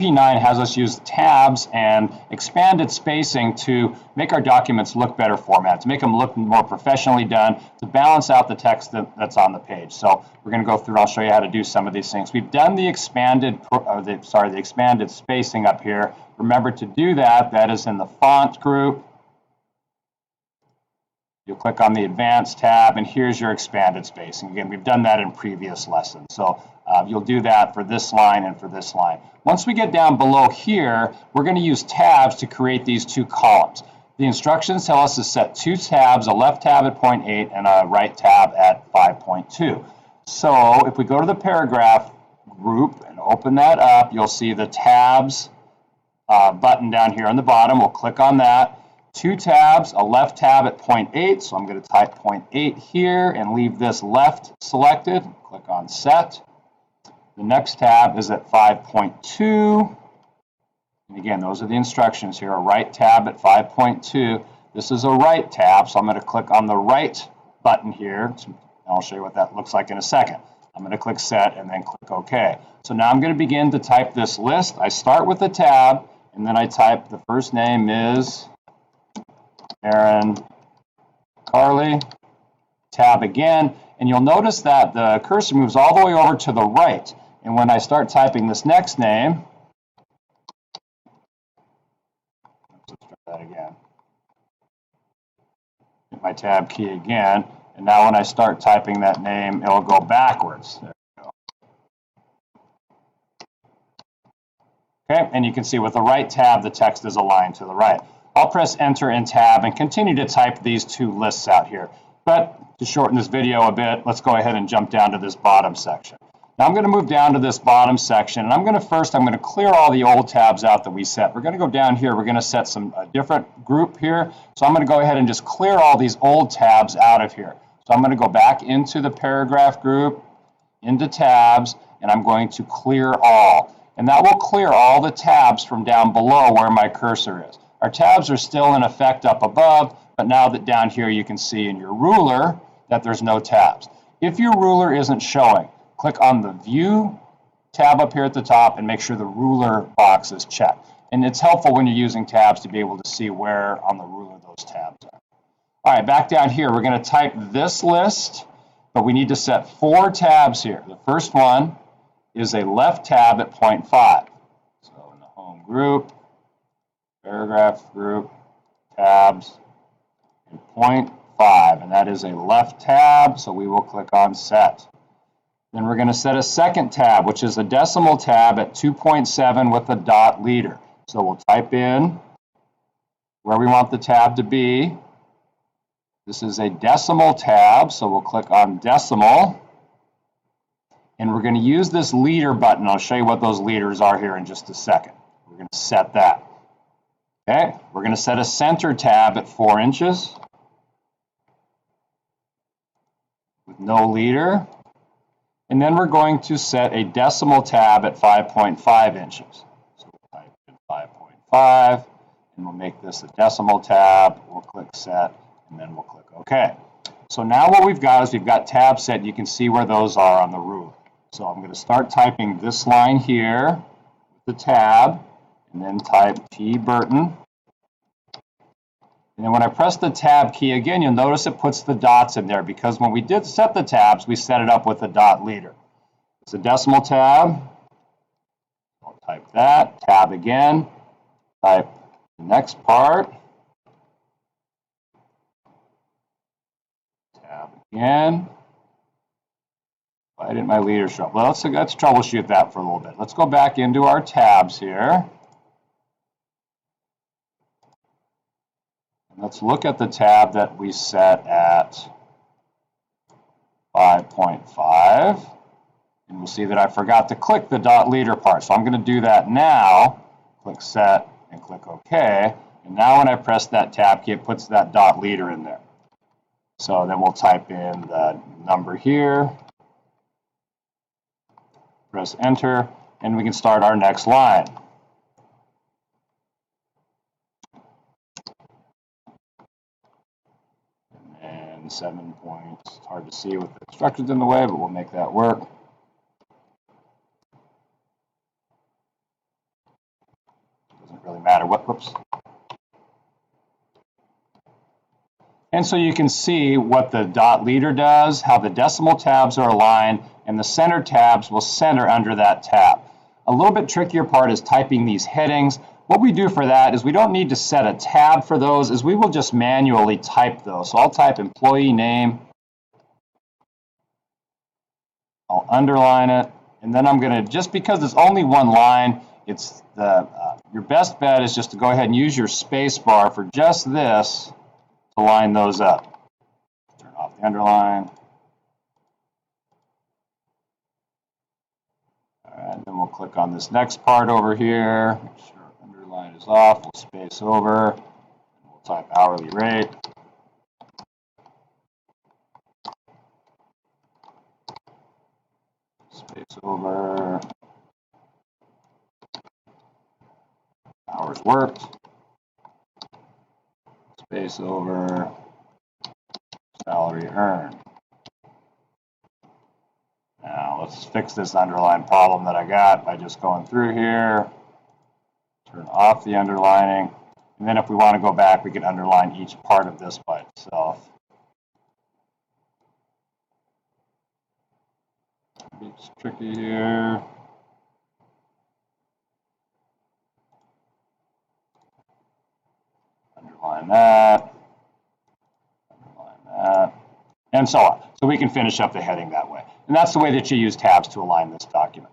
WP9 has us use tabs and expanded spacing to make our documents look better format, to make them look more professionally done, to balance out the text that's on the page. So we're going to go through and I'll show you how to do some of these things. We've done the expanded spacing up here. Remember to do that. That is in the font group. You'll click on the Advanced tab, and here's your expanded spacing. Again, we've done that in previous lessons. So you'll do that for this line and for this line. Once we get down below here, we're going to use tabs to create these two columns. The instructions tell us to set two tabs, a left tab at 0.8 and a right tab at 5.2. So if we go to the paragraph group and open that up, you'll see the tabs button down here on the bottom. We'll click on that. Two tabs, a left tab at 0.8, so I'm going to type 0.8 here and leave this left selected. Click on Set. The next tab is at 5.2. And again, those are the instructions here. A right tab at 5.2. This is a right tab, so I'm going to click on the right button here. And I'll show you what that looks like in a second. I'm going to click Set and then click OK. So now I'm going to begin to type this list. I start with the tab, and then I type the first name is Aaron Carley, tab again, and you'll notice that the cursor moves all the way over to the right. And when I start typing this next name, let's try that again. Hit my tab key again, and now when I start typing that name, it'll go backwards. There we go. Okay, and you can see with the right tab, the text is aligned to the right. I'll press Enter and Tab and continue to type these two lists out here. But to shorten this video a bit, let's go ahead and jump down to this bottom section. Now I'm going to move down to this bottom section, and I'm going to clear all the old tabs out that we set. We're going to go down here. We're going to set a different group here. So I'm going to go ahead and just clear all these old tabs out of here. So I'm going to go back into the paragraph group, into tabs, and I'm going to clear all. And that will clear all the tabs from down below where my cursor is. Our tabs are still in effect up above, but now that down here you can see in your ruler that there's no tabs. If your ruler isn't showing, click on the View tab up here at the top and make sure the ruler box is checked. And it's helpful when you're using tabs to be able to see where on the ruler those tabs are. All right, back down here, we're going to type this list, but we need to set 4 tabs here. The first one is a left tab at 0.5. So in the home group, paragraph group, tabs, and 0.5, and that is a left tab, so we will click on Set. Then we're going to set a second tab, which is a decimal tab at 2.7 with a dot leader. So we'll type in where we want the tab to be. This is a decimal tab, so we'll click on Decimal. And we're going to use this leader button. I'll show you what those leaders are here in just a second. We're going to set that. Okay, we're going to set a center tab at 4 inches with no leader. And then we're going to set a decimal tab at 5.5 inches. So we'll type in 5.5, and we'll make this a decimal tab. We'll click Set, and then we'll click OK. So now what we've got is we've got tabs set. You can see where those are on the ruler. So I'm going to start typing this line here with the tab, and then type P. Burton. And then when I press the tab key again, you'll notice it puts the dots in there because when we did set the tabs, we set it up with a dot leader. It's a decimal tab. I'll type that. Tab again. Type the next part. Tab again. Why didn't my leader show up? Well, let's troubleshoot that for a little bit. Let's go back into our tabs here. Let's look at the tab that we set at 5.5, and we'll see that I forgot to click the dot leader part. So I'm going to do that now. Click Set and click OK. And now when I press that tab key, it puts that dot leader in there. So then we'll type in the number here, press Enter, and we can start our next line. And 7 points. It's hard to see with the instructions in the way, but we'll make that work. doesn't really matter. Whoops. And so you can see what the dot leader does, how the decimal tabs are aligned, and the center tabs will center under that tab. A little bit trickier part is typing these headings. What we do for that is we don't need to set a tab for those, is we will just manually type those. So I'll type employee name, I'll underline it, and then I'm going to, just because it's only one line, it's your best bet is just to go ahead and use your space bar for just this to line those up. Turn off the underline. All right, then we'll click on this next part over here. Make sure underline is off. We'll space over. We'll type hourly rate. Space over. Hours worked. Space over. Salary earned. Now let's fix this underline problem that I got by just going through here. Turn off the underlining. And then if we want to go back, we can underline each part of this by itself. It's tricky here. Underline that. Underline that. And so on. So we can finish up the heading that way. And that's the way that you use tabs to align this document.